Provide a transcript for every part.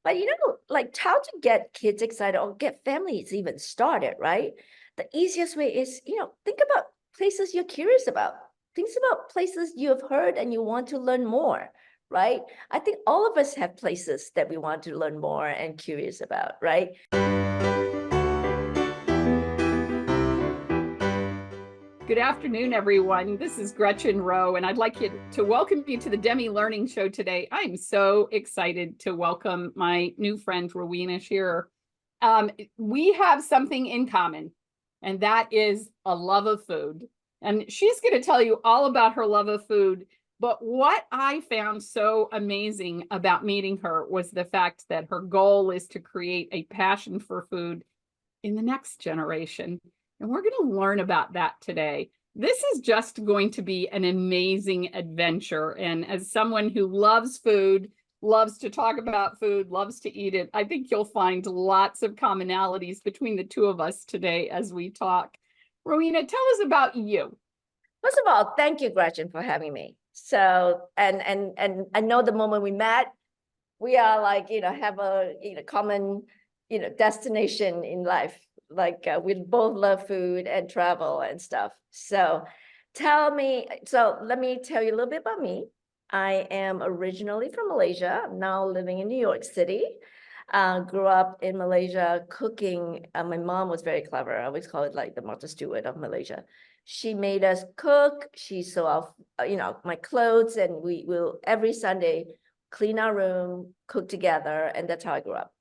But like how to get kids excited or get families even started, right? The easiest way is, think about places you're curious about. Think about places you have heard and you want to learn more, right? I think all of us have places that we want to learn more and curious about, right? Good afternoon, everyone. This is Gretchen Rowe, and I'd like to welcome you to the Demme Learning Show today. I'm so excited to welcome my new friend, Rowena Scherer. We have something in common, and that is a love of food. And she's going to tell you all about her love of food. But what I found so amazing about meeting her was the fact that her goal is to create a passion for food in the next generation. And we're going to learn about that today. This is just going to be an amazing adventure. And as someone who loves food, loves to talk about food, loves to eat it, I think you'll find lots of commonalities between the two of us today as we talk. Rowena, tell us about you. First of all, thank you, Gretchen, for having me. So, and I know the moment we met, we are like, have a common, destination in life. Like we both love food and travel and stuff. So let me tell you a little bit about me. I am originally from Malaysia. I'm now living in New York City. Grew up in Malaysia cooking. My mom was very clever. I always call it like the Martha Stewart of Malaysia. She made us cook. She sew off, my clothes, and we will every Sunday clean our room, cook together, and that's how I grew up.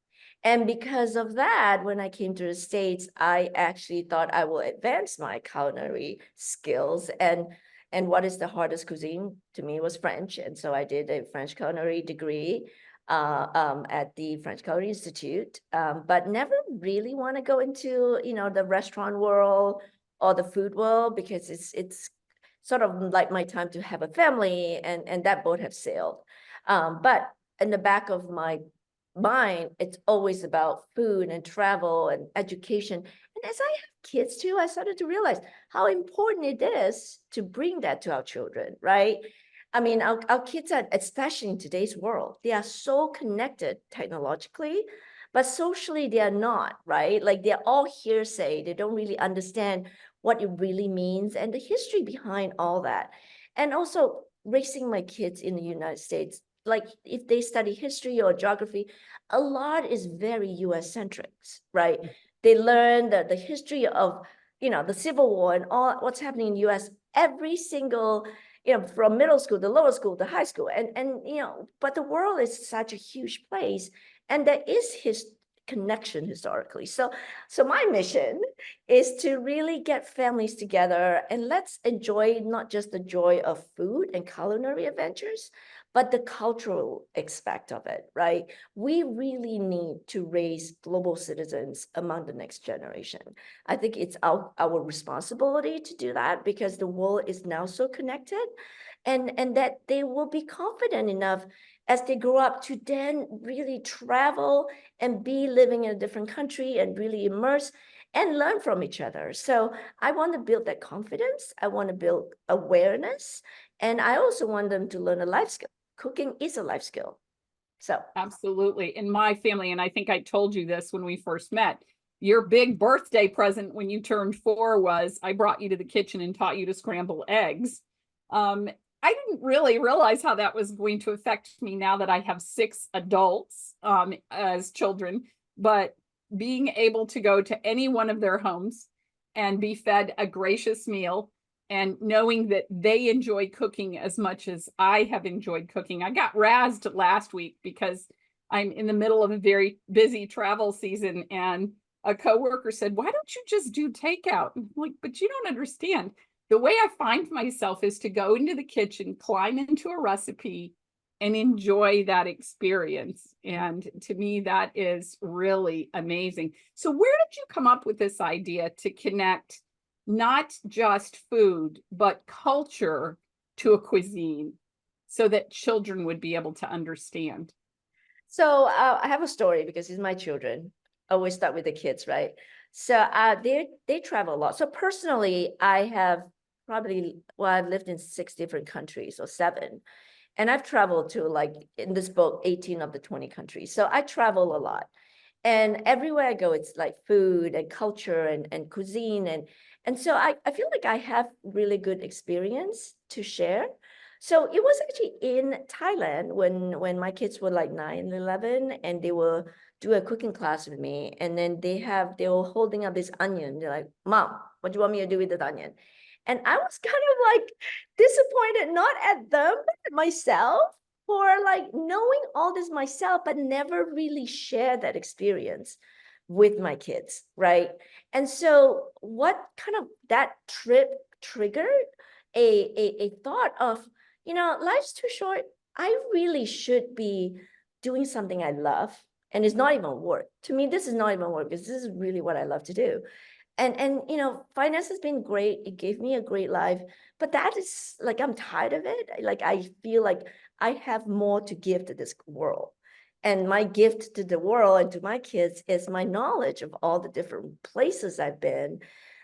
And because of that, when I came to the States, I actually thought I will advance my culinary skills. And what is the hardest cuisine to me was French. And so I did a French culinary degree at the French Culinary Institute, but never really want to go into, the restaurant world or the food world, because it's sort of like my time to have a family, and that boat have sailed. But in the back of my mind, it's always about food and travel and education. And as I have kids too, I started to realize how important it is to bring that to our children, right? I mean, our kids are, especially in today's world, they are so connected technologically, but socially they are not, right? Like they're all hearsay. They don't really understand what it really means and the history behind all that. And also raising my kids in the United States, like if they study history or geography, a lot is very US centric, right? They learn the history of, the Civil War and all what's happening in the US every single, from middle school to lower school to high school. And but the world is such a huge place, and there is his connection historically. So my mission is to really get families together and let's enjoy not just the joy of food and culinary adventures, but the cultural aspect of it, right? We really need to raise global citizens among the next generation. I think it's our responsibility to do that, because the world is now so connected, and that they will be confident enough as they grow up to then really travel and be living in a different country and really immerse and learn from each other. So I want to build that confidence. I want to build awareness. And I also want them to learn a life skill. Cooking is a life skill. So Absolutely. In my family, and I think I told you this when we first met, your big birthday present when you turned 4 was I brought you to the kitchen and taught you to scramble eggs. I didn't really realize how that was going to affect me now that I have 6 adults as children, but being able to go to any one of their homes and be fed a gracious meal, and knowing that they enjoy cooking as much as I have enjoyed cooking. I got razzed last week because I'm in the middle of a very busy travel season, and a coworker said, "Why don't you just do takeout?" I'm like, but you don't understand. The way I find myself is to go into the kitchen, climb into a recipe, and enjoy that experience. And to me, that is really amazing. So where did you come up with this idea to connect not just food, but culture to a cuisine so that children would be able to understand? So I have a story, because it's my children. I always start with the kids, right? So they travel a lot. So personally, I have probably, well, I've lived in 6 different countries or 7. And I've traveled to, like, in this book, 18 of the 20 countries. So I travel a lot. And everywhere I go, it's like food and culture and cuisine. And so I feel like I have really good experience to share. So it was actually in Thailand when my kids were like 9 and 11, and they were do a cooking class with me. And then they were holding up this onion. They're like, Mom, what do you want me to do with this onion? And I was kind of like disappointed, not at them, but at myself, for like knowing all this myself, but never really share that experience with my kids, right? And so what kind of that trip triggered a thought of, life's too short. I really should be doing something I love. And it's not even work. To me, this is not even work, because this is really what I love to do. And finance has been great. It gave me a great life, but that is like, I'm tired of it. Like, I feel like I have more to give to this world. And my gift to the world and to my kids is my knowledge of all the different places I've been,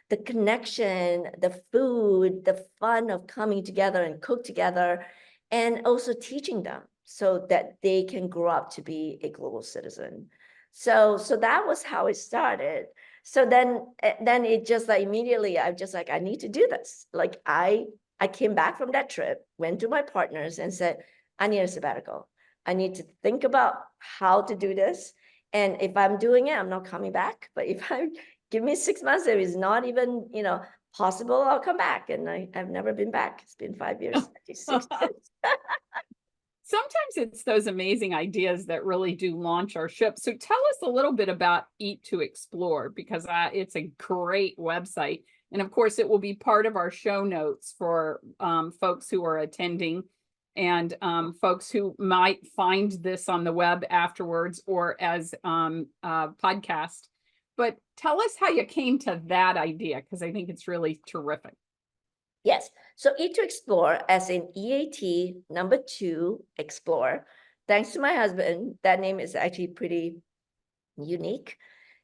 the connection, the food, the fun of coming together and cook together, and also teaching them so that they can grow up to be a global citizen. So that was how it started. So then it just like immediately, I'm just like, I need to do this. Like, I came back from that trip, went to my partners and said, I need a sabbatical. I need to think about how to do this. And if I'm doing it, I'm not coming back. But if I give me 6 months, if it's not even, possible, I'll come back. And I've never been back. It's been 5 years, 6 years. Sometimes it's those amazing ideas that really do launch our ship. So tell us a little bit about Eat to Explore, because it's a great website. And of course, it will be part of our show notes for folks who are attending, and folks who might find this on the web afterwards or as a podcast. But tell us how you came to that idea, because I think it's really terrific. Yes. So Eat to Explore, as in EAT number 2, Explore. Thanks to my husband, that name is actually pretty unique.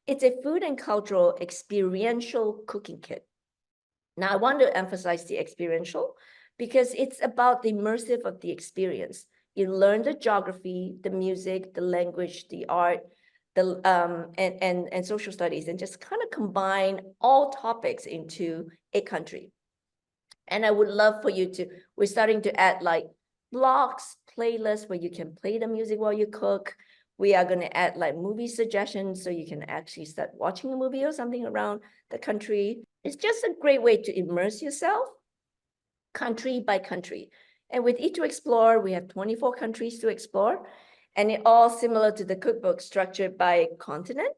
It's a food and cultural experiential cooking kit. Now, I want to emphasize the experiential because it's about the immersive of the experience. You learn the geography, the music, the language, the art, the and social studies, and just kind of combine all topics into a country. And I would love for you to, we're starting to add like blogs, playlists where you can play the music while you cook. We are going to add like movie suggestions so you can actually start watching a movie or something around the country. It's just a great way to immerse yourself country by country. And with Eat to Explore, we have 24 countries to explore, and it all similar to the cookbook, structured by continent.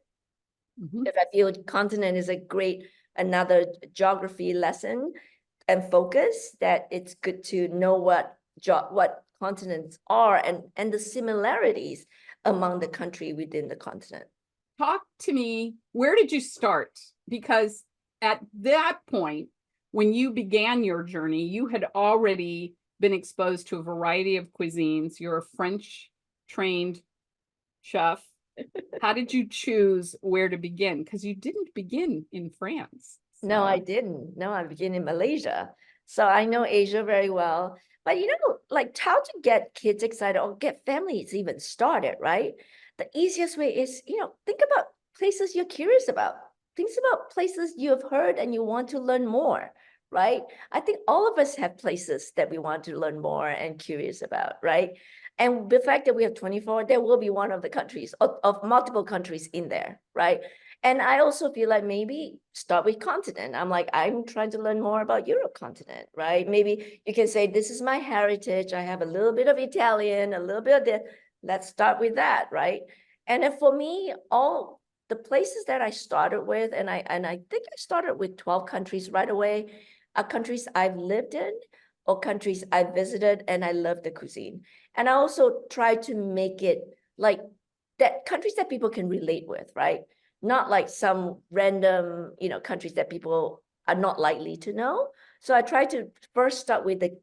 If I feel continent is a great, another geography lesson and focus, that it's good to know what continents are and the similarities among the country within the continent. Talk to me, where did you start? Because at that point, when you began your journey, you had already been exposed to a variety of cuisines. You're a French trained chef. How did you choose where to begin? Because you didn't begin in France. So. No, I didn't. No, I began in Malaysia. So I know Asia very well. But like how to get kids excited or get families even started, right? The easiest way is, think about places you're curious about. Think about places you have heard and you want to learn more, right? I think all of us have places that we want to learn more and curious about, right? And the fact that we have 24, there will be one of the countries of multiple countries in there, right? And I also feel like maybe start with continent. I'm trying to learn more about Europe continent, right? Maybe you can say, this is my heritage. I have a little bit of Italian, a little bit of this. Let's start with that, right? And then for me, all the places that I started with, and I think I started with 12 countries right away, are countries I've lived in or countries I visited, and I love the cuisine. And I also try to make it like that countries that people can relate with, right? Not like some random, countries that people are not likely to know. So I try to first start with the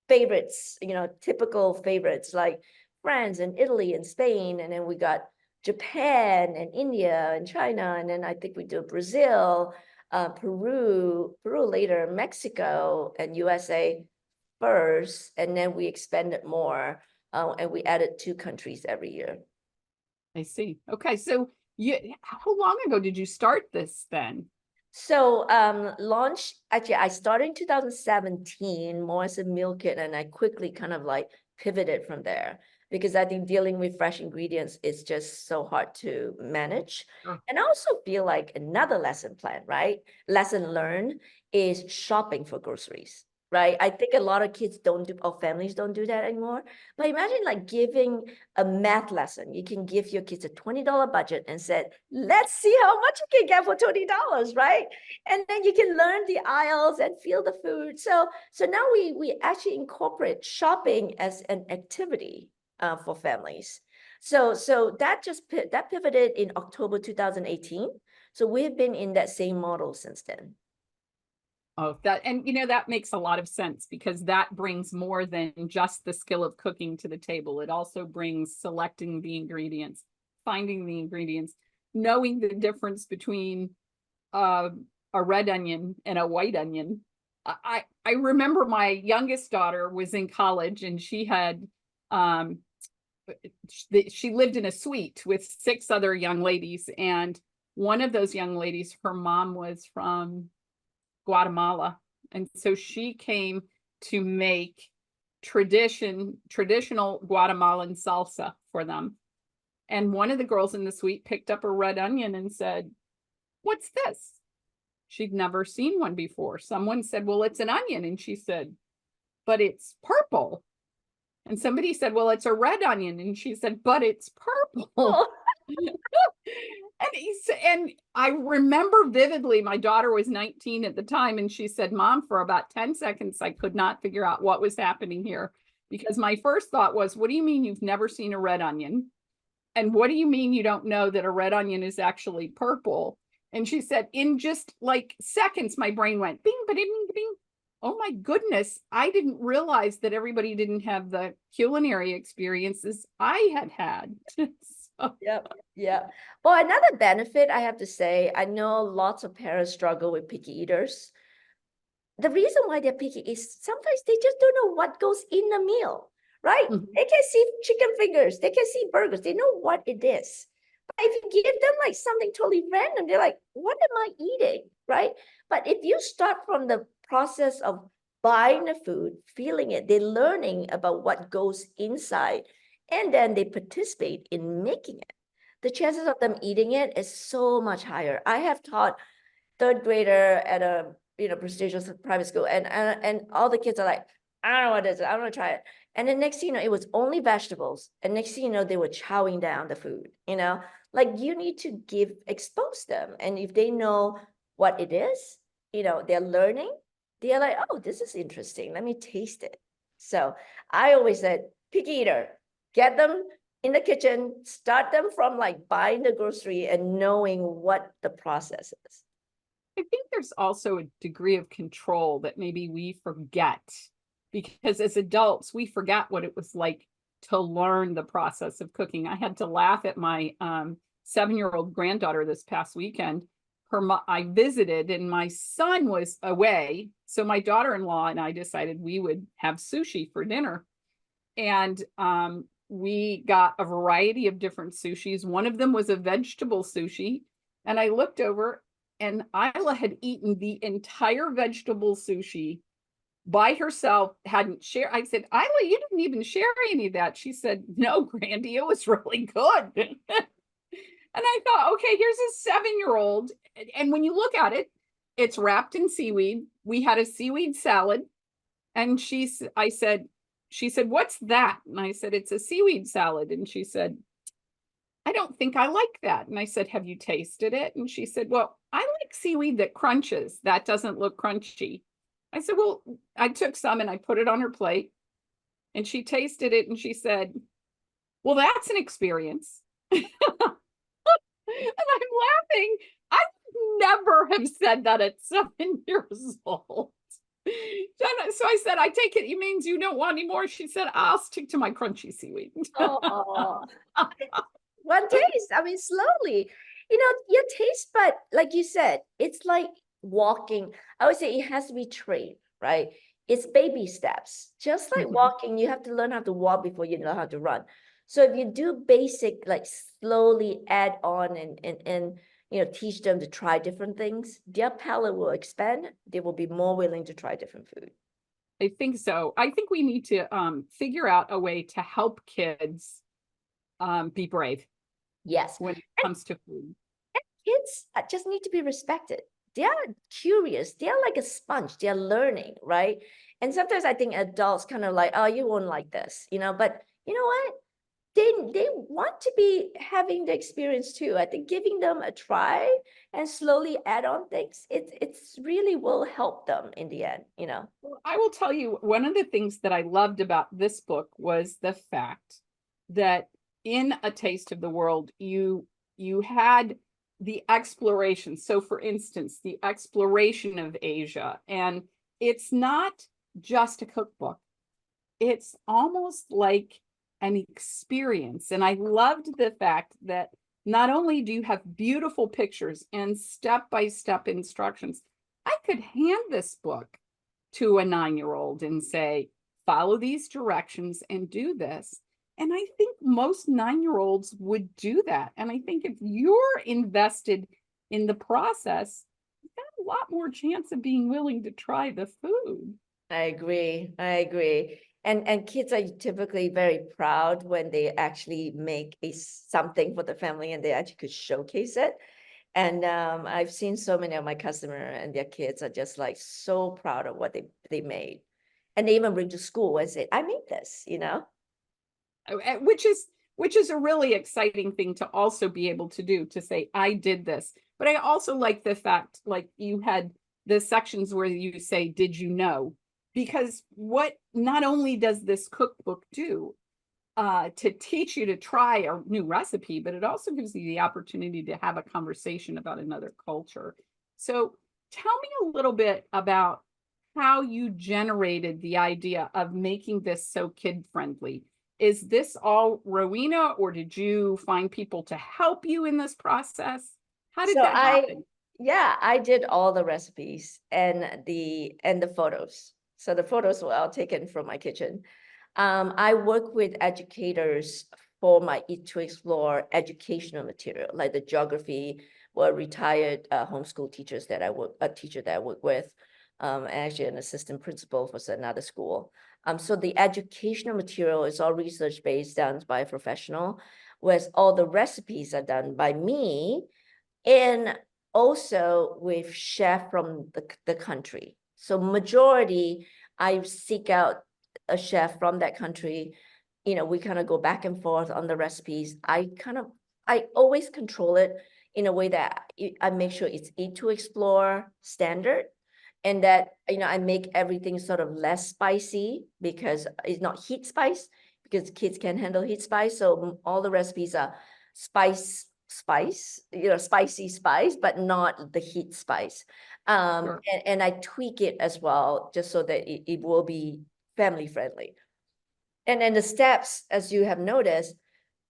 favorites, typical favorites like France and Italy and Spain. And then we got Japan and India and China. And then I think we do Brazil, Peru later, Mexico and USA. first, and then we expanded more, and we added 2 countries every year. I see. Okay, so how long ago did you start this then? So launch, actually, I started in 2017 more as a meal kit, and I quickly kind of like pivoted from there because I think dealing with fresh ingredients is just so hard to manage. Sure. And I also feel like another lesson plan, right? Lesson learned is shopping for groceries, right? I think a lot of kids don't do, or families don't do that anymore. But imagine like giving a math lesson. You can give your kids a $20 budget and said, let's see how much you can get for $20, right? And then you can learn the aisles and feel the food. So now we actually incorporate shopping as an activity for families. So that that pivoted in October 2018. So we've been in that same model since then. Oh, and that makes a lot of sense because that brings more than just the skill of cooking to the table. It also brings selecting the ingredients, finding the ingredients, knowing the difference between a red onion and a white onion. I remember my youngest daughter was in college and she had she lived in a suite with 6 other young ladies, and one of those young ladies, her mom was from Guatemala. And so she came to make traditional Guatemalan salsa for them. And one of the girls in the suite picked up a red onion and said, "What's this?" She'd never seen one before. Someone said, "Well, it's an onion." And she said, "But it's purple." And somebody said, "Well, it's a red onion." And she said, "But it's purple." Oh. And I remember vividly, my daughter was 19 at the time, and she said, "Mom, for about 10 seconds, I could not figure out what was happening here." Because my first thought was, what do you mean you've never seen a red onion? And what do you mean you don't know that a red onion is actually purple? And she said, in just like seconds, my brain went bing, ba ding, bing. Oh my goodness, I didn't realize that everybody didn't have the culinary experiences I had had. So, Yep. Well, another benefit I have to say, I know lots of parents struggle with picky eaters. The reason why they're picky is sometimes they just don't know what goes in the meal, right? Mhm. They can see chicken fingers, they can see burgers, they know what it is. But if you give them like something totally random, they're like, what am I eating, right? But if you start from the process of buying the food, feeling it, they're learning about what goes inside, and then they participate in making it, the chances of them eating it is so much higher. I have taught 3rd grader at a prestigious private school, and all the kids are like, I don't know what it is, I want to try it. And then next thing you know, it was only vegetables, and next thing you know, they were chowing down the food. Like you need to expose them, and if they know what it is, they're learning. They're like, oh, this is interesting. Let me taste it. So I always said, picky eater, get them in the kitchen, start them from like buying the grocery and knowing what the process is. I think there's also a degree of control that maybe we forget, because as adults, we forgot what it was like to learn the process of cooking. I had to laugh at my 7-year-old granddaughter this past weekend. I visited and my son was away. So my daughter-in-law and I decided we would have sushi for dinner. And we got a variety of different sushis. One of them was a vegetable sushi. And I looked over and Isla had eaten the entire vegetable sushi by herself, hadn't shared. I said, Isla, you didn't even share any of that. She said, no, Grandy, it was really good. And I thought, okay, here's a 7-year-old. And when you look at it, it's wrapped in seaweed. We had a seaweed salad. And she said, what's that? And I said, it's a seaweed salad. And she said, I don't think I like that. And I said, have you tasted it? And she said, well, I like seaweed that crunches. That doesn't look crunchy. I said, well, I took some and I put it on her plate. And she tasted it and she said, well, that's an experience. And I'm laughing. I never have said that at 7 years old. So I said, I take it means you don't want any more. She said, I'll stick to my crunchy seaweed. Oh, one taste. I mean, slowly, your taste bud, like you said, it's like walking. I would say it has to be trained, right? It's baby steps. Just like Mhm. walking, you have to learn how to walk before you know how to run. So if you do basic, like slowly add on and teach them to try different things, their palate will expand. They will be more willing to try different food. I think so. I think we need to figure out a way to help kids be brave Yes. when it And comes to food. kids just need to be respected. They're curious. They're like a sponge. They're learning, right? And sometimes I think adults kind of like, oh, you won't like this, but you know what? They want to be having the experience too. I think giving them a try and slowly add on things, it's really will help them in the end. Well, I will tell you, one of the things that I loved about this book was the fact that in A Taste of the World, you had the exploration. So for instance, the exploration of Asia, and it's not just a cookbook. It's almost like an experience. And I loved the fact that not only do you have beautiful pictures and step-by-step instructions, I could hand this book to a 9-year-old and say, follow these directions and do this. And I think most 9-year-olds would do that. And I think if you're invested in the process, you've got a lot more chance of being willing to try the food. I agree. I agree. And kids are typically very proud when they actually make something for the family and they actually could showcase it. And I've seen so many of my customers and their kids are just like so proud of what they made. And they even bring to school and say, I made this. Which is a really exciting thing to also be able to do, to say I did this. But I also like the fact, like, you had the sections where you say did you know, because what not only does this cookbook do to teach you to try a new recipe, but it also gives you the opportunity to have a conversation about another culture. So tell me a little bit about how you generated the idea of making this so kid friendly. Is this all Rowena, or did you find people to help you in this process? How did So that happen? yeah, I did all the recipes and the photos. So the photos were all taken from my kitchen. I work with educators for my Eat to Explore educational material, like the geography, were retired homeschool teachers a teacher that I work with, actually an assistant principal for another school. So the educational material is all research based, done by a professional, whereas all the recipes are done by me and also with chef from the country. So majority, I seek out a chef from that country. We kind of go back and forth on the recipes. I always control it in a way that I make sure it's Eat to Explore standard, and that I make everything sort of less spicy because it's not heat spice, because kids can handle heat spice. So all the recipes are spicy spice, but not the heat spice. Sure. And I tweak it as well, just so that it will be family friendly. And then the steps, as you have noticed,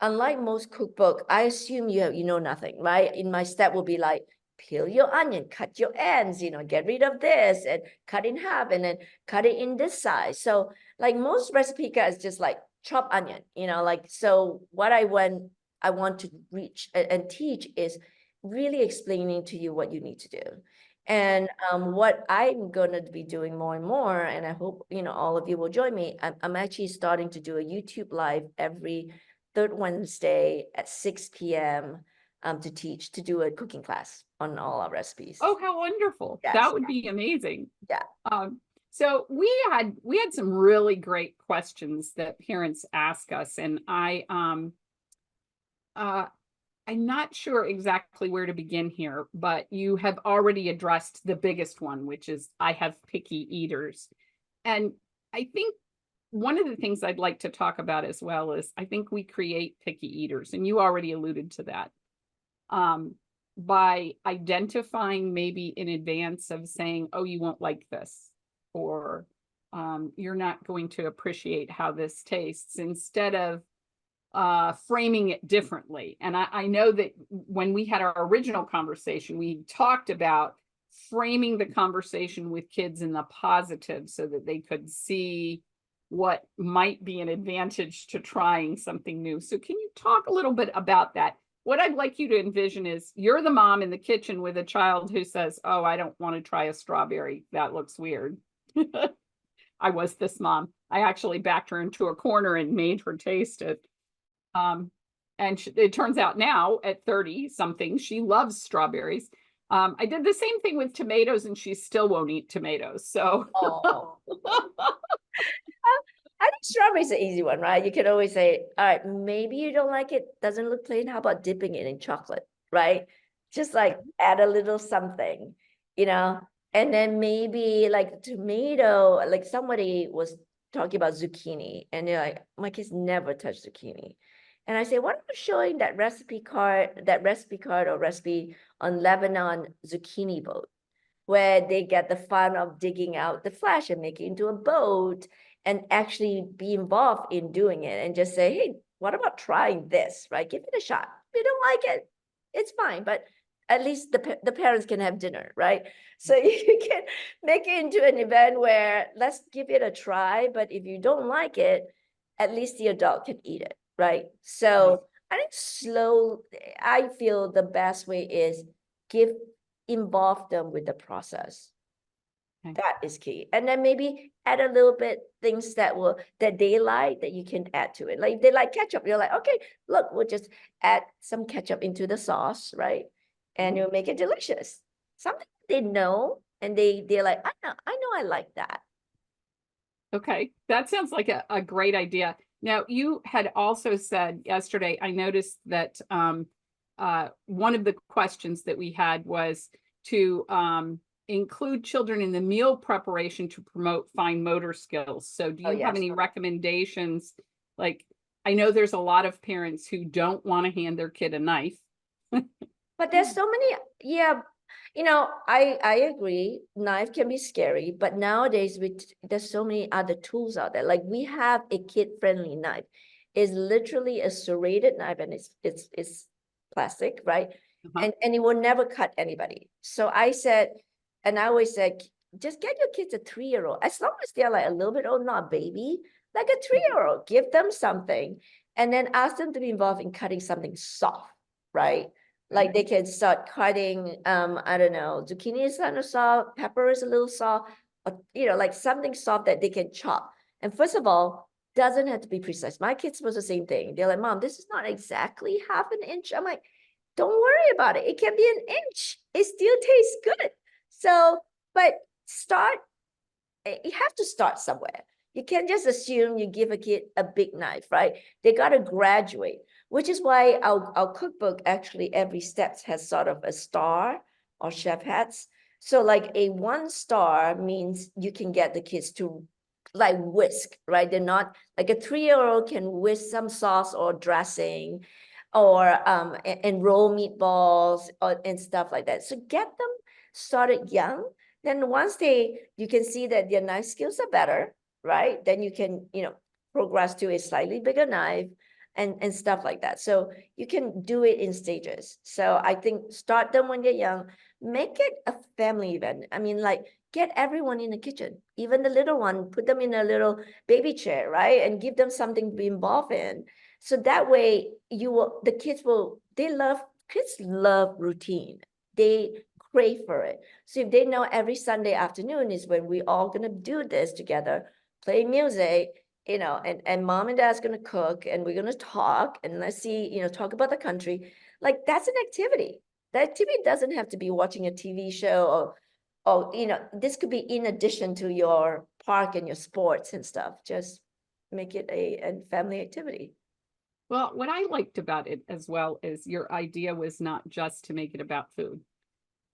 unlike most cookbook, I assume you know nothing, right? In my step will be like, peel your onion, cut your ends, get rid of this and cut in half and then cut it in this size. So like most recipe guides just like chop onion, so what I want to reach and teach is really explaining to you what you need to do. And what I'm going to be doing more and more, and I hope all of you will join me, I'm actually starting to do a YouTube live every third Wednesday at 6 p.m. To do a cooking class on all our recipes. Oh, how wonderful. Yes. That would be amazing. Yeah. So we had some really great questions that parents ask us, and I'm not sure exactly where to begin here, but you have already addressed the biggest one, which is I have picky eaters. And I think one of the things I'd like to talk about as well is I think we create picky eaters, and you already alluded to that. By identifying maybe in advance of saying, oh, you won't like this, or you're not going to appreciate how this tastes, instead of framing it differently. And I know that when we had our original conversation, we talked about framing the conversation with kids in the positive so that they could see what might be an advantage to trying something new. So can you talk a little bit about that? What I'd like you to envision is you're the mom in the kitchen with a child who says, "Oh, I don't want to try a strawberry. That looks weird." I was this mom. I actually backed her into a corner and made her taste it. And it turns out now at 30 something, she loves strawberries. I did the same thing with tomatoes and she still won't eat tomatoes. So Oh. I think strawberry is an easy one, right? You can always say, all right, maybe you don't like it, doesn't look plain. How about dipping it in chocolate, right? Just like add a little something, you know? And then maybe like tomato, like somebody was talking about zucchini and they're like, my kids never touch zucchini. And I say, what about showing that recipe card or recipe on Lebanon zucchini boat, where they get the fun of digging out the flesh and making it into a boat and actually be involved in doing it and just say, hey, what about trying this, right? Give it a shot. If you don't like it, it's fine, but at least the parents can have dinner, right? So you can make it into an event where let's give it a try, but if you don't like it, at least the adult can eat it, right? So I think I feel the best way is involve them with the process. Okay. That is key. And then maybe add a little bit things that they like that you can add to it. Like if they like ketchup, you're like, okay, look, we'll just add some ketchup into the sauce, right? And you'll make it delicious. Something they know and they're like, I know I like that. Okay, that sounds like a great idea. Now, you had also said yesterday, I noticed that one of the questions that we had was to include children in the meal preparation to promote fine motor skills. So do Oh, you have yes. any recommendations? Like, I know there's a lot of parents who don't want to hand their kid a knife. But there's so many, yeah, I agree, knife can be scary, but nowadays there's so many other tools out there. Like we have a kid-friendly knife. It's literally a serrated knife and it's plastic, right? Uh-huh. And it will never cut anybody. So I always said, just get your kids a 3-year-old, as long as they're like a little bit old, not a baby, like a 3-year-old, give them something and then ask them to be involved in cutting something soft, right? Like they can start cutting, I don't know, zucchini is kind of soft, pepper is a little soft, or, like something soft that they can chop. And first of all, doesn't have to be precise. My kids was the same thing. They're like, Mom, this is not exactly half an inch. I'm like, don't worry about it. It can be an inch. It still tastes good. So, but you have to start somewhere. You can't just assume you give a kid a big knife, right? They got to graduate, which is why our cookbook actually every step has sort of a star or chef hats. So like a 1 star means you can get the kids to like whisk, right? They're not like a 3-year-old can whisk some sauce or dressing or and roll meatballs and stuff like that. So get them started young. Then once you can see that their knife skills are better, right? Then you can, progress to a slightly bigger knife and stuff like that. So you can do it in stages. So I think start them when they're young, make it a family event. I mean, like get everyone in the kitchen, even the little one, put them in a little baby chair, right? And give them something to be involved in. So that way kids love routine. They crave for it. So if they know every Sunday afternoon is when we all gonna do this together, play music, and mom and dad's gonna cook and we're gonna talk and let's see, talk about the country. Like that's an activity. That activity doesn't have to be watching a TV show or this could be in addition to your park and your sports and stuff. Just make it a family activity. Well, what I liked about it as well is your idea was not just to make it about food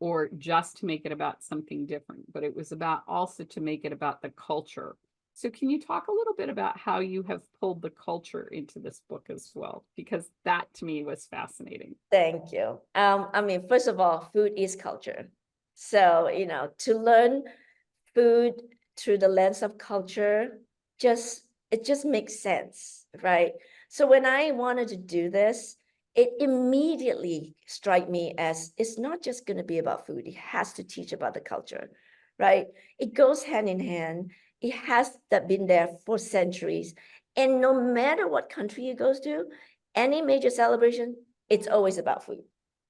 or just to make it about something different, but it was about also to make it about the culture. So can you talk a little bit about how you have pulled the culture into this book as well? Because that to me was fascinating. Thank you. I mean, first of all, food is culture. So, to learn food through the lens of culture, it just makes sense, right? So when I wanted to do this, it immediately struck me as it's not just going to be about food. It has to teach about the culture, right? It goes hand in hand. It has that been there for centuries. And no matter what country it goes to, any major celebration, it's always about food.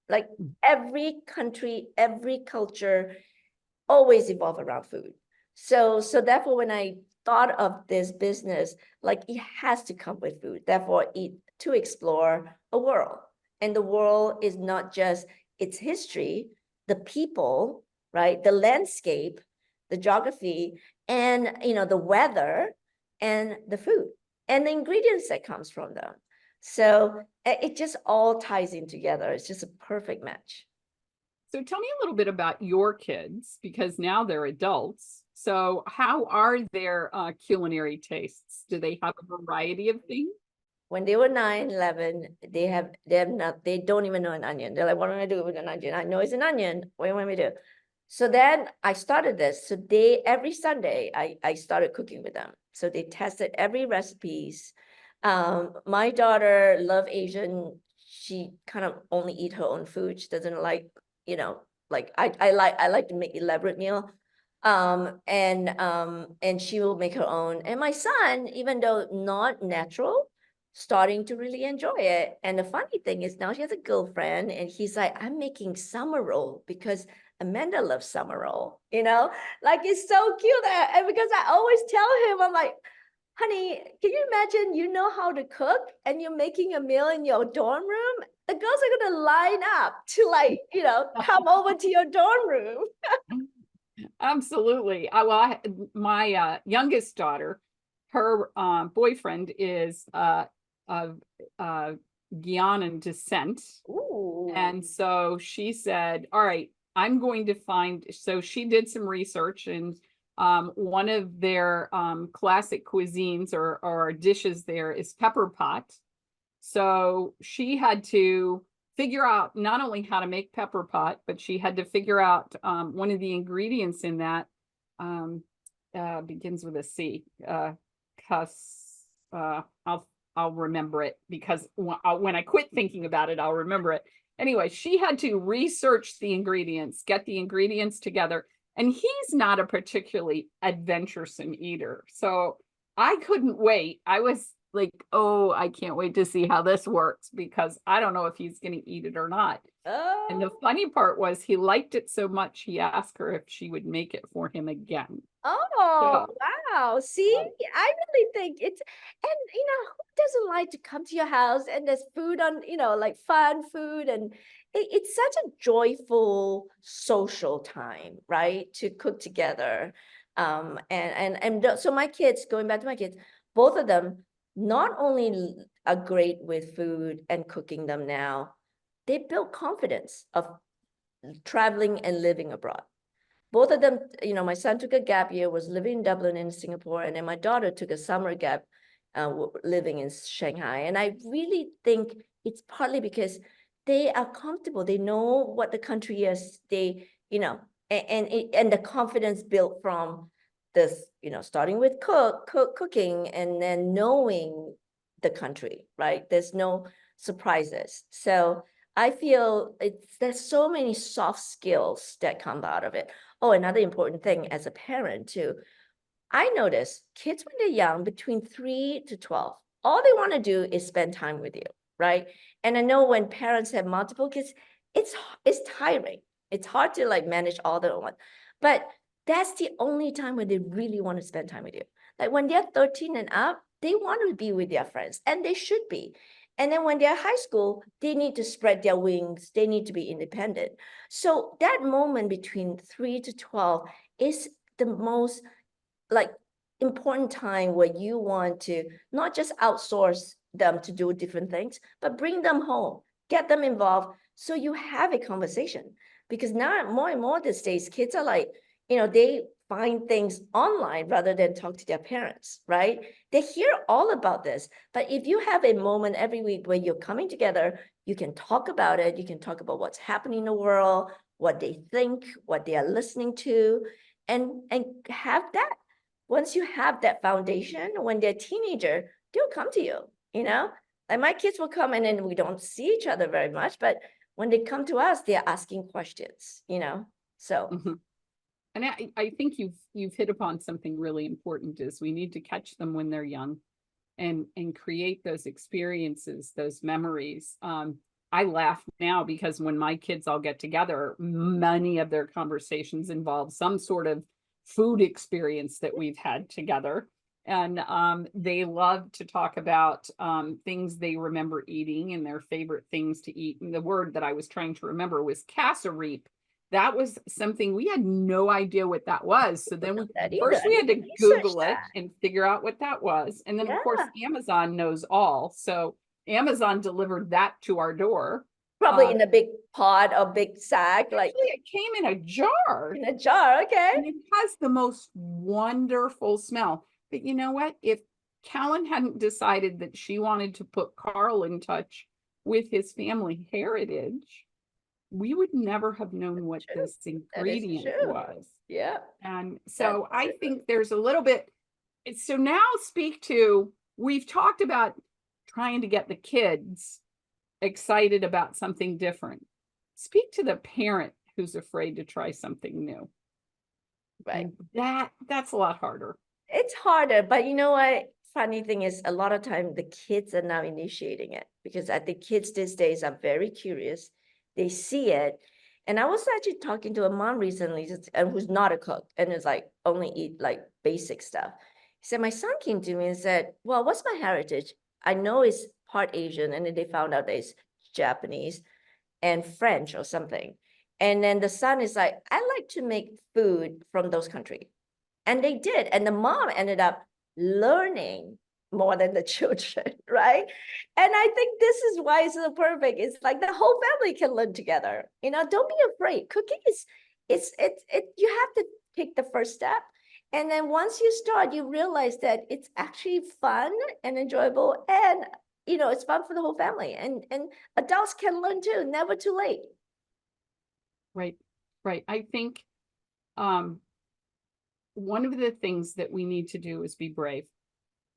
Like every country, every culture always evolve around food. So therefore, when I thought of this business, like it has to come with food. Therefore, to explore a world. And the world is not just its history, the people, right? The landscape, the geography, and the weather and the food and the ingredients that comes from them. So it just all ties in together. It's just a perfect match. So tell me a little bit about your kids, because now they're adults. So how are their culinary tastes? Do they have a variety of things? When they were 9, 11, they don't even know an onion. They're like, what am I do with an onion? I know it's an onion. What do you want me to do? So then I started this. So every Sunday, I started cooking with them. So they tested every recipes. My daughter loved Asian. She kind of only eat her own food. She doesn't like, like I like to make elaborate meal. And she will make her own. And my son, even though not natural, starting to really enjoy it. And the funny thing is now she has a girlfriend and he's like, I'm making summer roll because Amanda loves summer roll, like it's so cute. And because I always tell him, I'm like, honey, can you imagine you know how to cook and you're making a meal in your dorm room? The girls are going to line up to come over to your dorm room. Absolutely. My youngest daughter, her boyfriend is of Guianan descent. Ooh. And so she said, all right, I'm going to find, so she did some research, and one of their classic cuisines or dishes there is pepper pot. So she had to figure out not only how to make pepper pot, but she had to figure out one of the ingredients in that begins with a C. I'll remember it, because when I quit thinking about it, I'll remember it. Anyway, she had to research the ingredients, get the ingredients together, and he's not a particularly adventuresome eater. So I couldn't wait. I was like, oh, I can't wait to see how this works, because I don't know if he's going to eat it or not. Oh. And the funny part was he liked it so much, he asked her if she would make it for him again. Oh, wow. See, I really think it's, and who doesn't like to come to your house and there's food on, like fun food, and it's such a joyful social time, right? To cook together. So my kids, going back to my kids, both of them not only are great with food and cooking them now, they build confidence of traveling and living abroad. Both of them, my son took a gap year, was living in Dublin in Singapore, and then my daughter took a summer gap living in Shanghai. And I really think it's partly because they are comfortable. They know what the country is. They, and the confidence built from this, starting with cooking and then knowing the country, right? There's no surprises. So I feel there's so many soft skills that come out of it. Oh, another important thing as a parent too, I notice kids when they're young, between 3 to 12, all they want to do is spend time with you, right? And I know when parents have multiple kids, it's tiring. It's hard to like manage all the one, but that's the only time when they really want to spend time with you. Like when they're 13 and up, they want to be with their friends, and they should be. And then when they're high school, they need to spread their wings. They need to be independent. So that moment between 3 to 12 is the most like important time where you want to not just outsource them to do different things, but bring them home, get them involved, so you have a conversation. Because now more and more these days, kids are like, they find things online rather than talk to their parents, right? They hear all about this, but if you have a moment every week where you're coming together, you can talk about it, you can talk about what's happening in the world, what they think, what they are listening to, and have that. Once you have that foundation, when they're a teenager, they'll come to you, Like my kids will come and then we don't see each other very much, but when they come to us, they're asking questions, so. Mhm. And I think you've hit upon something really important is we need to catch them when they're young and create those experiences, those memories. I laugh now because when my kids all get together, many of their conversations involve some sort of food experience that we've had together. And they love to talk about things they remember eating and their favorite things to eat. And the word that I was trying to remember was cassareep. That was something we had no idea what that was. So then That first either. we had to Research Google it that. and figure out what that was. And then of course Yeah, Amazon knows all. So Amazon delivered that to our door. probably in a big pot or big sack, like Actually, it came in a jar in a jar, okay? and it has the most wonderful smell. But you know what? If Callan hadn't decided that she wanted to put Carl in touch with his family heritage, we would never have known what True. this That is ingredient true. was. Yeah, And that's so I true. think there's a little bit, so now speak to, we've talked about trying to get the kids excited about something different. Speak to the parent who's afraid to try something new. Right. And that's a lot harder. It's harder, but you know what? Funny thing is, a lot of time the kids are now initiating it because I think kids these days are very curious. They see it. And I was actually talking to a mom recently and who's not a cook and is like only eat like basic stuff. He said, my son came to me and said, well, what's my heritage? I know it's part Asian, and then they found out that it's Japanese and French or something. And then the son is like, I like to make food from those countries. And they did. And the mom ended up learning more than the children, right? And I think this is why it's so perfect. It's like the whole family can learn together. Don't be afraid. Cooking is you have to take the first step. And then once you start, you realize that it's actually fun and enjoyable. And it's fun for the whole family. And adults can learn too, never too late. Right. Right. I think one of the things that we need to do is be brave.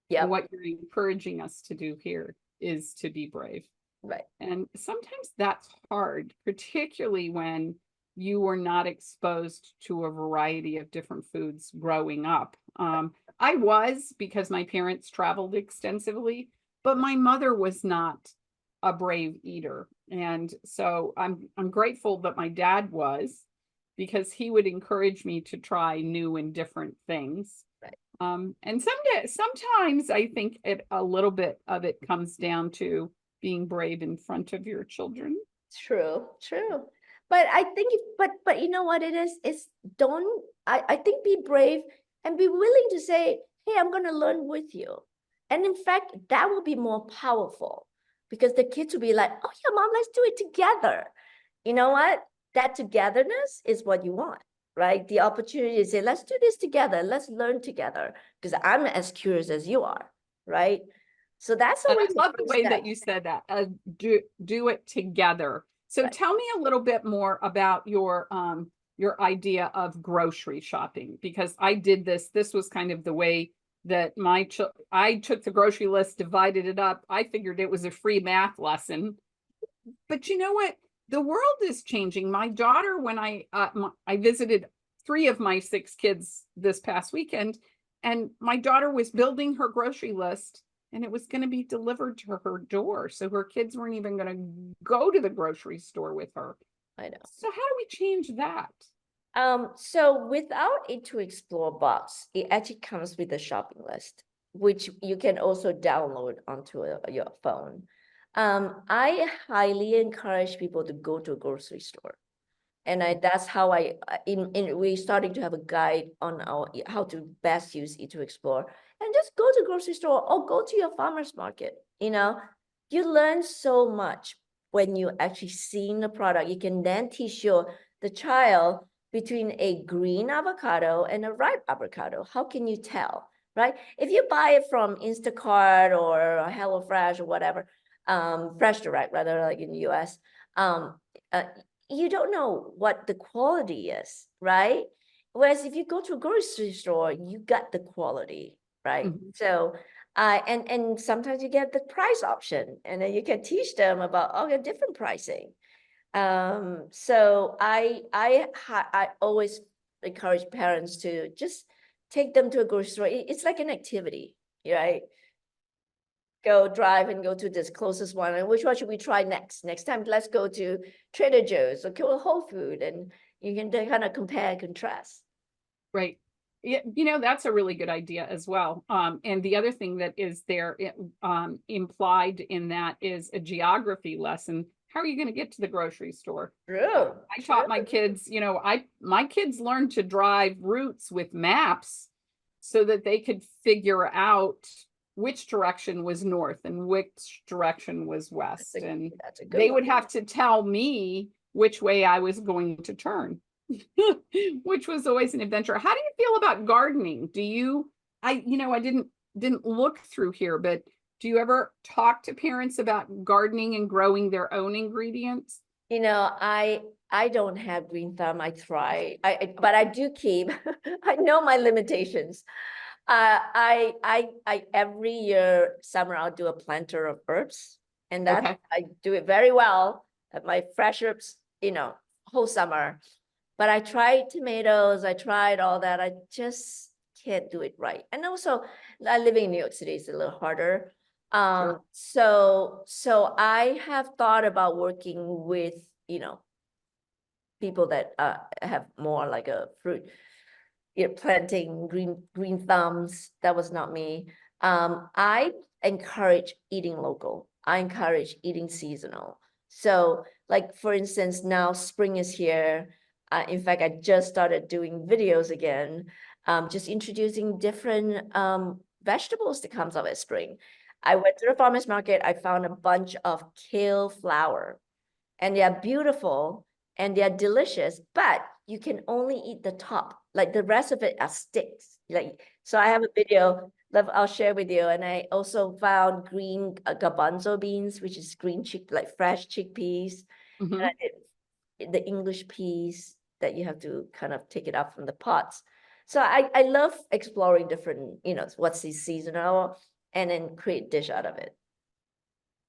Yeah. And what you're encouraging us to do here is to be brave. Right. And sometimes that's hard, particularly when you were not exposed to a variety of different foods growing up. I was, because my parents traveled extensively, but my mother was not a brave eater. And so I'm grateful that my dad was, because he would encourage me to try new and different things. Right. And sometimes I think a little bit of it comes down to being brave in front of your children. True. But I think, but you know what it is? I think be brave and be willing to say, hey, I'm going to learn with you. And in fact, that will be more powerful because the kids will be like, oh yeah, mom, let's do it together. You know what? That togetherness is what you want, right? The opportunity to say, let's do this together. Let's learn together because I'm as curious as you are, right? So that's And I always love the way step. that you said that. Do it together. So Right. tell me a little bit more about your idea of grocery shopping, because I did this. This was kind of the way that I took the grocery list, divided it up. I figured it was a free math lesson. But you know what? The world is changing. My daughter, when I visited 3 of my 6 kids this past weekend, and my daughter was building her grocery list, and it was going to be delivered to her door. So her kids weren't even going to go to the grocery store with her. I know. So how do we change that? So without Eat to Explore box, it actually comes with a shopping list, which you can also download onto your phone. I highly encourage people to go to a grocery store. And that's how we're starting to have a guide on how to best use Eat to Explore. And just go to grocery store or go to your farmer's market. You learn so much when you actually seeing the product. You can then teach the child between a green avocado and a ripe avocado. How can you tell, right? If you buy it from Instacart or HelloFresh or whatever, Fresh Direct, rather, like in the US, you don't know what the quality is, right? Whereas if you go to a grocery store, you got the quality, right? Mhm. So And sometimes you get the price option, and then you can teach them about all the different pricing. So I always encourage parents to just take them to a grocery store. It's like an activity, right? Go drive and go to this closest one, and which one should we try next time? Let's go to Trader Joe's or go to Whole Food, and you can kind of compare and contrast. Right. Yeah, that's a really good idea as well. And the other thing that is there, implied in that is a geography lesson. How are you going to get to the grocery store? True. I taught my kids, my kids learned to drive routes with maps so that they could figure out which direction was north and which direction was west. And That's a good they one. would have to tell me which way I was going to turn, which was always an adventure. How do you feel about gardening? I didn't look through here, but do you ever talk to parents about gardening and growing their own ingredients? I don't have green thumb. I try, but I do keep, I know my limitations. I every year summer I'll do a planter of herbs, and that Okay. I do it very well at my fresh herbs, whole summer. But I tried tomatoes, I tried all that. I just can't do it right. And also, living in New York City is a little harder. Sure. So I have thought about working with, people that have more like a fruit, planting green thumbs. That was not me. I encourage eating local. I encourage eating seasonal. So like, for instance, now spring is here. In fact, I just started doing videos again, just introducing different vegetables that comes out at spring. I went to the farmer's market. I found a bunch of kale flower, and they are beautiful and they are delicious, but you can only eat the top. Like the rest of it are sticks. So I have a video that I'll share with you. And I also found green garbanzo beans, which is like fresh chickpeas. And Mhm. I did the English peas that you have to kind of take it out from the pots. So I love exploring different, what's seasonal, and then create dish out of it.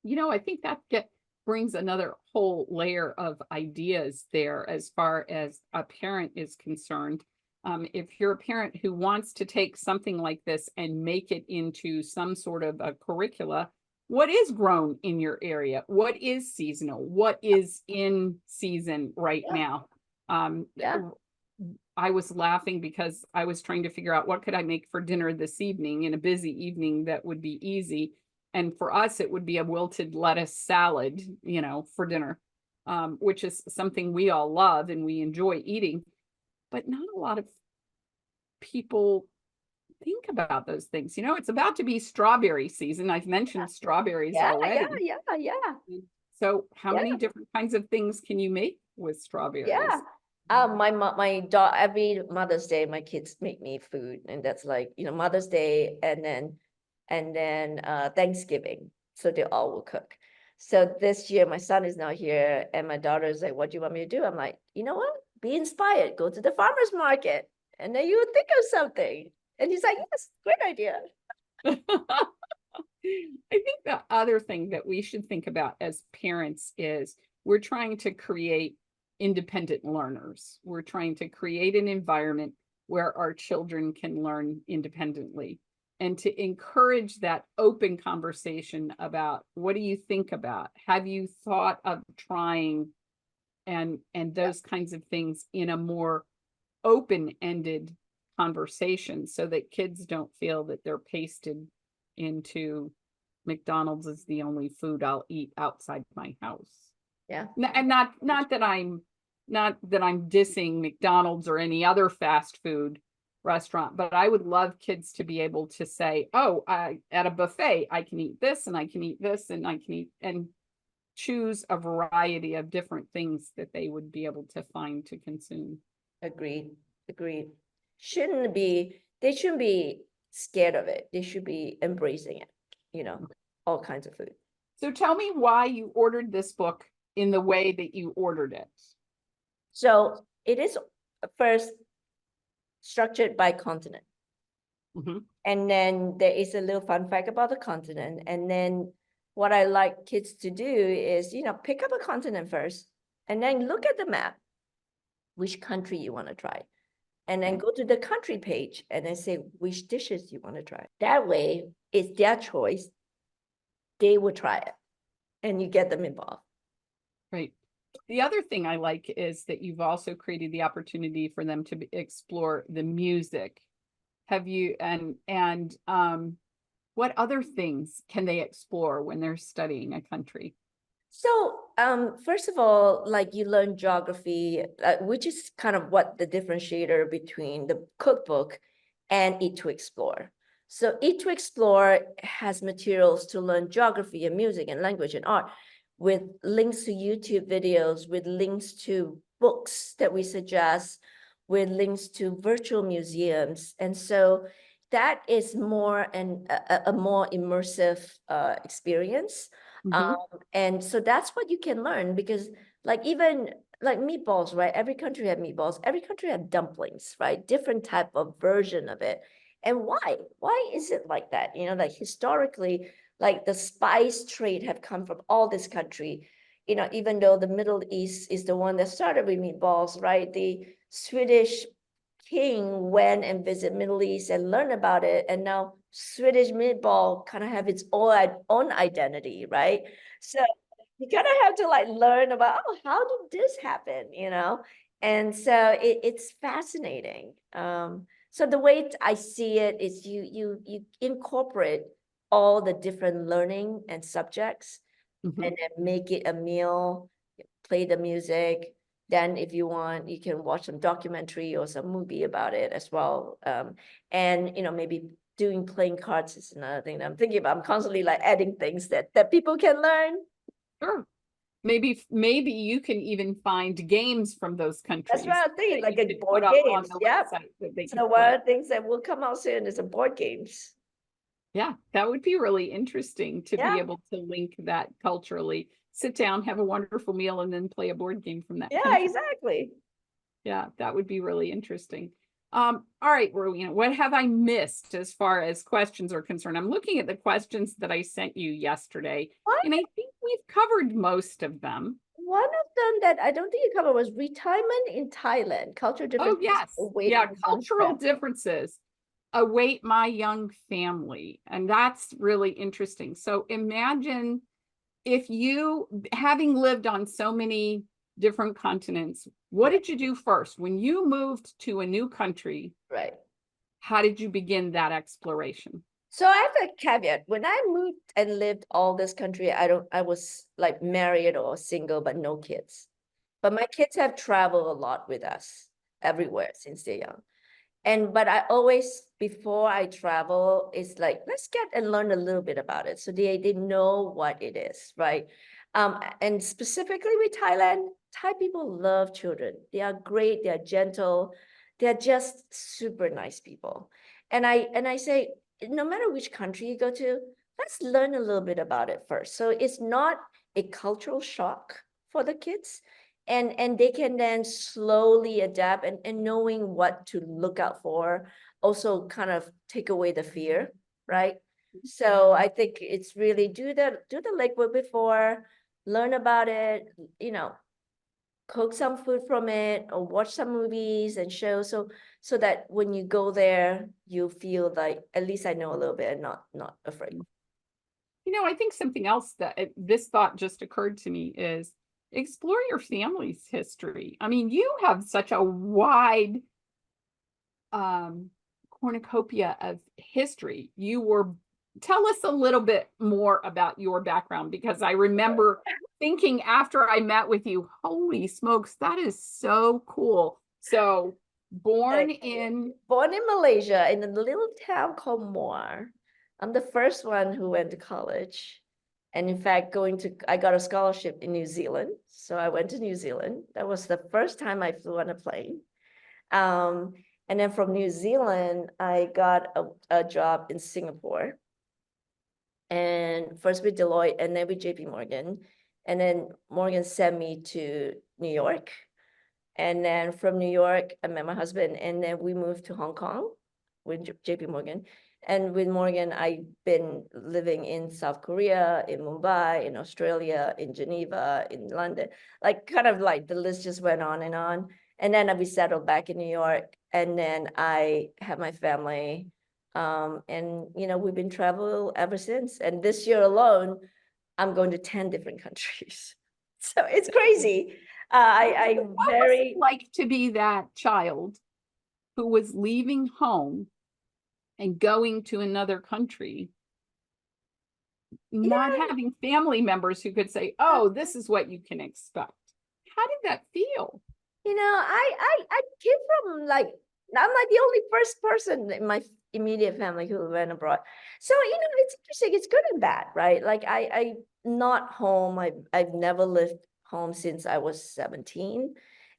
I think that brings another whole layer of ideas there as far as a parent is concerned. If you're a parent who wants to take something like this and make it into some sort of a curricula, what is grown in your area? What is seasonal? What is in season right Yeah. now? Yeah. I was laughing because I was trying to figure out what could I make for dinner this evening in a busy evening that would be easy. And for us, it would be a wilted lettuce salad, for dinner, which is something we all love and we enjoy eating. But not a lot of people think about those things. It's about to be strawberry season. I've mentioned strawberries Yeah, already. yeah. So how Yeah. many different kinds of things can you make with Yeah. strawberries? My daughter, every Mother's Day, my kids make me food, and that's like, Mother's Day, and then Thanksgiving. So they all will cook. So this year my son is now here, and my daughter is like, "What do you want me to do?" I'm like, "You know what? Be inspired. Go to the farmer's market, and then you think of something." And he's like, "Yes, great idea." I think the other thing that we should think about as parents is we're trying to create independent learners. We're trying to create an environment where our children can learn independently and to encourage that open conversation about what do you think about? Have you thought of trying and those kinds of things in a more open-ended conversation so that kids don't feel that they're pasted into McDonald's is the only food I'll eat outside my house. Yeah. And not that I'm dissing McDonald's or any other fast food restaurant, but I would love kids to be able to say, "Oh, at a buffet, I can eat this and I can eat this and I can eat," and choose a variety of different things that they would be able to find to consume. Agreed. They shouldn't be scared of it. They should be embracing it, all kinds of food. So tell me why you ordered this book in the way that you ordered it. So it is first structured by continent. Mhm. And then there is a little fun fact about the continent. And then what I like kids to do is, pick up a continent first and then look at the map, which country you want to try. And then go to the country page and then say which dishes you want to try. That way, it's their choice. They will try it and you get them involved. Right. The other thing I like is that you've also created the opportunity for them to explore the music. Have you, and what other things can they explore when they're studying a country? So, first of all, like you learn geography, which is kind of what the differentiator between the cookbook and Eat to Explore. So Eat to Explore has materials to learn geography and music and language and art with links to YouTube videos, with links to books that we suggest, with links to virtual museums. And so that is more a more immersive experience. Mhm. And so that's what you can learn because like even like meatballs, right? Every country had meatballs, every country had dumplings, right? Different type of version of it. And why? Why is it like that? Like historically, like the spice trade have come from all this country. Even though the Middle East is the one that started with meatballs, right? The Swedish king went and visit Middle East and learn about it. And now Swedish meatball kind of have its own identity, right? So you kind of have to like learn about, oh, how did this happen? And so it's fascinating. So the way I see it is you incorporate all the different learning and subjects Mhm. and then make it a meal, play the music. Then if you want, you can watch some documentary or some movie about it as well. And maybe playing cards is another thing that I'm thinking about. I'm constantly like adding things that people can learn. Sure. Maybe you can even find games from those That's what countries I'm thinking, that like you a could put board up on games. the Yep. website that they So could one play. of the things that will come out soon is a board games. Yeah, that would be really interesting to be Yeah. able to link that culturally. Sit down, have a wonderful meal, and then play a board game from that Yeah, country. exactly. Yeah, that would be really interesting. All right, Rowena, what have I missed as far as questions are concerned? I'm looking at the questions that I sent you yesterday, What? and I think we've covered most of them. One of them that I don't think you covered was retirement in Thailand, cultural Oh, differences yes. await Yeah, my young cultural family. differences await my young family. And that's really interesting. So imagine if you, having lived on so many different continents, what Right, did you do first? When you moved to a new country, right. how did you begin that exploration? So I have a caveat. When I moved and lived all this country, I was like married or single, but no kids. But my kids have traveled a lot with us everywhere since they're young. But I always, before I travel, it's like, let's get and learn a little bit about it. So they know what it is, right? And specifically with Thailand, Thai people love children. They are great, they are gentle, they're just super nice people. And I say, no matter which country you go to, let's learn a little bit about it first. So it's not a cultural shock for the kids and they can then slowly adapt and knowing what to look out for also kind of take away the fear, right? So I think it's really do the legwork before, learn about it, cook some food from it or watch some movies and shows so that when you go there you feel like at least I know a little bit and not afraid. I think something else that this thought just occurred to me is explore your family's history. I mean, you have such a wide cornucopia of history. Tell us a little bit more about your background, because I remember thinking after I met with you, holy smokes, that is so cool. So born in Malaysia in a little town called Muar. I'm the first one who went to college. And in fact, I got a scholarship in New Zealand. So I went to New Zealand. That was the first time I flew on a plane. And then from New Zealand, I got a job in Singapore. And first with Deloitte and then with JP Morgan. And then Morgan sent me to New York. And then from New York, I met my husband, and then we moved to Hong Kong with JP Morgan. And with Morgan, I've been living in South Korea, in Mumbai, in Australia, in Geneva, in London, like kind of like the list just went on and on. And then we settled back in New York, and then I have my family. And we've been travel ever since. And this year alone, I'm going to 10 different countries. So it's crazy. I What was very it like to be that child who was leaving home and going to another country, not yeah, having family members who could say, oh, this is what you can expect? How did that feel? I came from like, I'm like the only first person in my immediate family who went abroad. So, it's interesting. It's good and bad, right? Like I not home. I've never lived home since I was 17.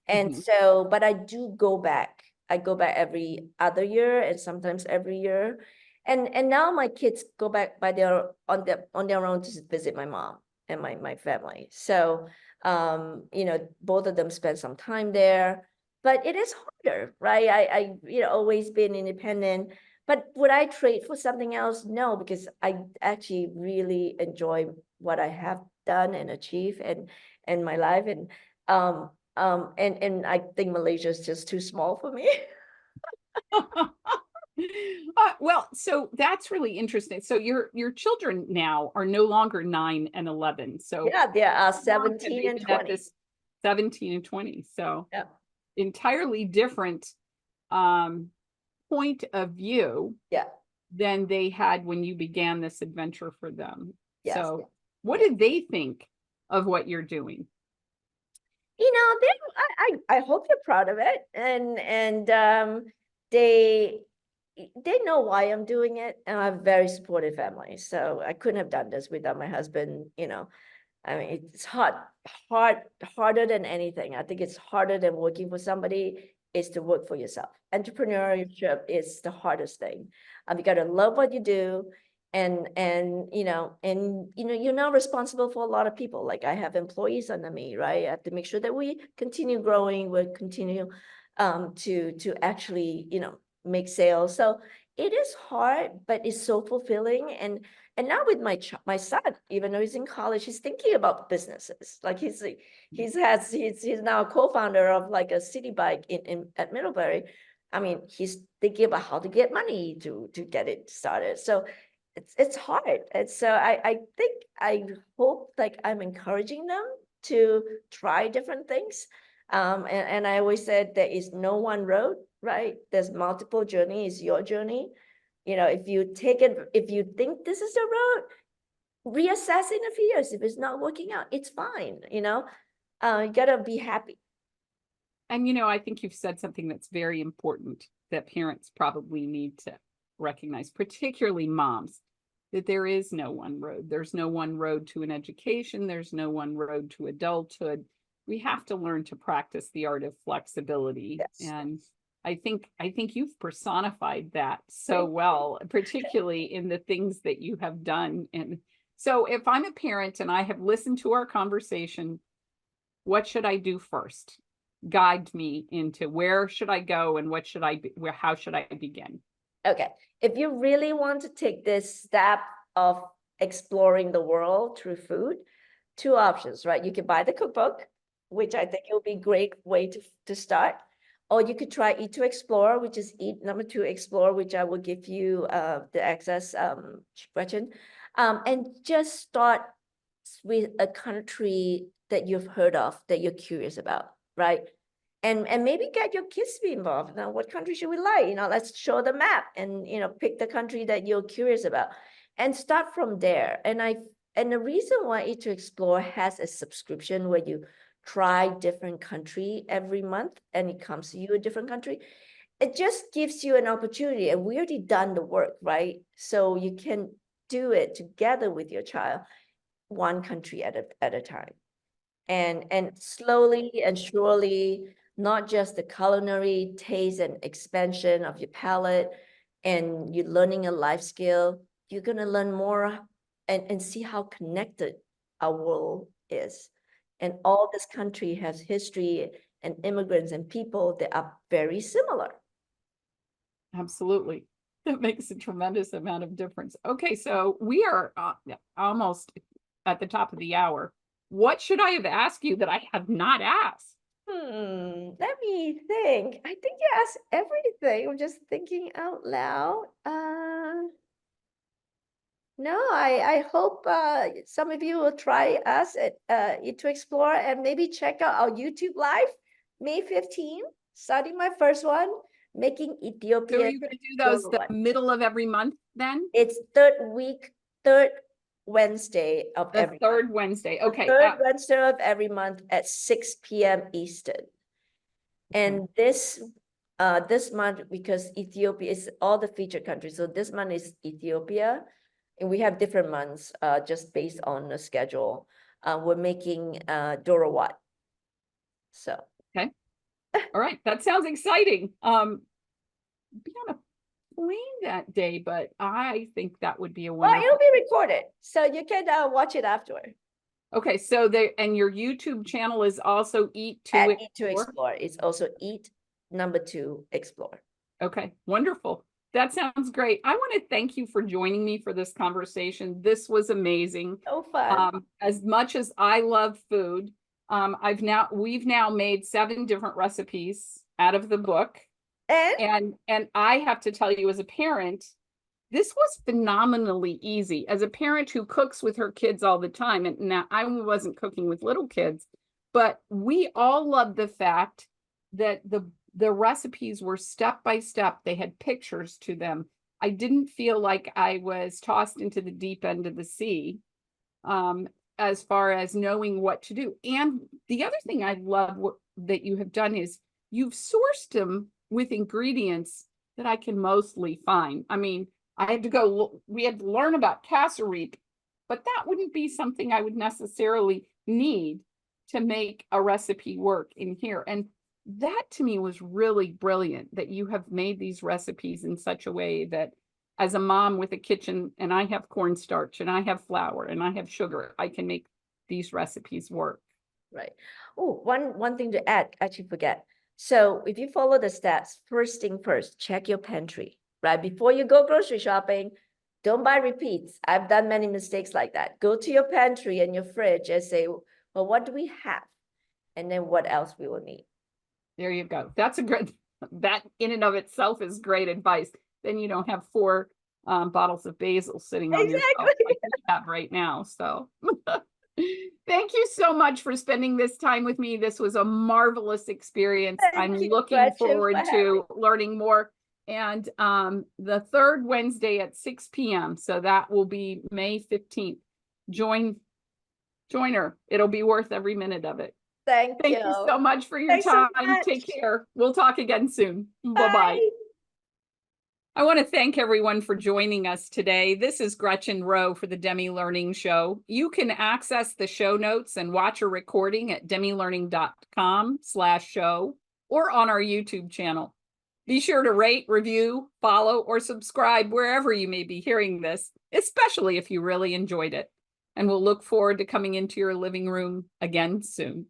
And Mhm. so, but I do go back. I go back every other year and sometimes every year. And now my kids go back by their own to visit my mom and my family. So both of them spend some time there, but it is harder, right? I always been independent, but would I trade for something else? No, because I actually really enjoy what I have done and achieved and my life. And I think Malaysia is just too small for me. Well, so that's really interesting. So your children now are no longer 9 and 11. So Yeah, they are how long have 17 they and been at 20. this? 17 and 20. So Yeah, entirely different um, point of view yeah, than they had when you began this adventure for them. yes, So what yeah. did they think of what you're doing? They I hope they're proud of it, and they they know why I'm doing it, and I have a very supportive family, so I couldn't have done this without my husband. I mean, it's harder than anything. I think it's harder than working for somebody is to work for yourself. Entrepreneurship is the hardest thing. You got to love what you do, and you're now responsible for a lot of people. Like I have employees under me, right? I have to make sure that we continue growing, we continue to actually make sales. So it is hard, but it's so fulfilling. And now with my son, even though he's in college, he's thinking about businesses. Like he's now a co-founder of like a city bike in at Middlebury. I mean, he's thinking about how to get money to get it started. So it's hard. And so I think I hope like I'm encouraging them to try different things. And I always said there is no one road, right? There's multiple journeys, your journey. If you take it, if you think this is the road, reassess in a few years. If it's not working out, it's fine. You gotta be happy. And I think you've said something that's very important that parents probably need to recognize, particularly moms, that there is no one road. There's no one road to an education. There's no one road to adulthood. We have to learn to practice the art of flexibility. Yes. And I think you've personified that so Thank well, particularly in the things that you have done. And so if I'm a parent and I have listened to our conversation, what should I do first? Guide me into where should I go and what should I be, where how should I begin? Okay. If you really want to take this step of exploring the world through food, two options, right? You can buy the cookbook, which I think will be a great way to start. Or you could try Eat to Explore, which is Eat number 2 Explore, which I will give you the access, Gretchen. And just start with a country that you've heard of, that you're curious about, right? And maybe get your kids to be involved. Now, what country should we like? Let's show the map and pick the country that you're curious about and start from there. And the reason why Eat to Explore has a subscription where you try different country every month and it comes to you a different country, it just gives you an opportunity. And we already done the work, right? So you can do it together with your child, one country at a time. And slowly and surely, not just the culinary taste and expansion of your palate, and you're learning a life skill, you're gonna learn more and see how connected our world is. And all this country has history and immigrants and people that are very similar. Absolutely. That makes a tremendous amount of difference. Okay, so we are almost at the top of the hour. What should I have asked you that I have not asked? Let me think. I think you asked everything. I'm just thinking out loud. No, I hope some of you will try us at Eat to Explore and maybe check out our YouTube live May 15th, starting my first one, making So are Ethiopia. you going to do those the middle of every month then? It's third Wednesday of The every third month. Wednesday. The Okay. third Wednesday of every month at 6 p.m. Eastern. And this month, because Ethiopia is all the featured countries, so this month is Ethiopia, and we have different months just based on the schedule. We're making Dorawat. So Okay. All right. That sounds exciting. Be on a plane that day, but I think that would be a well, wonderful. it'll be recorded, so you can watch it afterward. Okay, so and your YouTube channel is also Eat to At Explore. Eat to Explore. It's also Eat Explore. Okay, wonderful. That sounds great. I want to thank you for joining me for this conversation. This was amazing. So fun. As much as I love food, we've now made 7 different recipes out of the book. And And I have to tell you, as a parent, this was phenomenally easy. As a parent who cooks with her kids all the time, and now I wasn't cooking with little kids, but we all loved the fact that the recipes were step by step. They had pictures to them. I didn't feel like I was tossed into the deep end of the sea, as far as knowing what to do. And the other thing I love that you have done is you've sourced them with ingredients that I can mostly find. I mean, we had to learn about cassareep, but that wouldn't be something I would necessarily need to make a recipe work in here. And that to me was really brilliant, that you have made these recipes in such a way that as a mom with a kitchen, and I have cornstarch and I have flour and I have sugar, I can make these recipes work. right. Oh, one thing to add, actually forget. So if you follow the steps, first thing first, check your pantry, right? Before you go grocery shopping, don't buy repeats. I've done many mistakes like that. Go to your pantry and your fridge and say, well, what do we have? And then what else we will need. There you go. That in and of itself is great advice. Then you don't have 4 bottles of basil sitting on your shelf like we have right now. So thank you so much for spending this time with me. This was a marvelous experience. I'm looking forward to learning more. And the third Wednesday at 6 p.m. So that will be May 15th. Join her. It'll be worth every minute of it. Thank you so much for your time. Take care. We'll talk again soon. Bye-bye. I want to thank everyone for joining us today. This is Gretchen Rowe for the Demme Learning Show. You can access the show notes and watch a recording at demmelearning.com/show or on our YouTube channel. Be sure to rate, review, follow, or subscribe wherever you may be hearing this, especially if you really enjoyed it. And we'll look forward to coming into your living room again soon.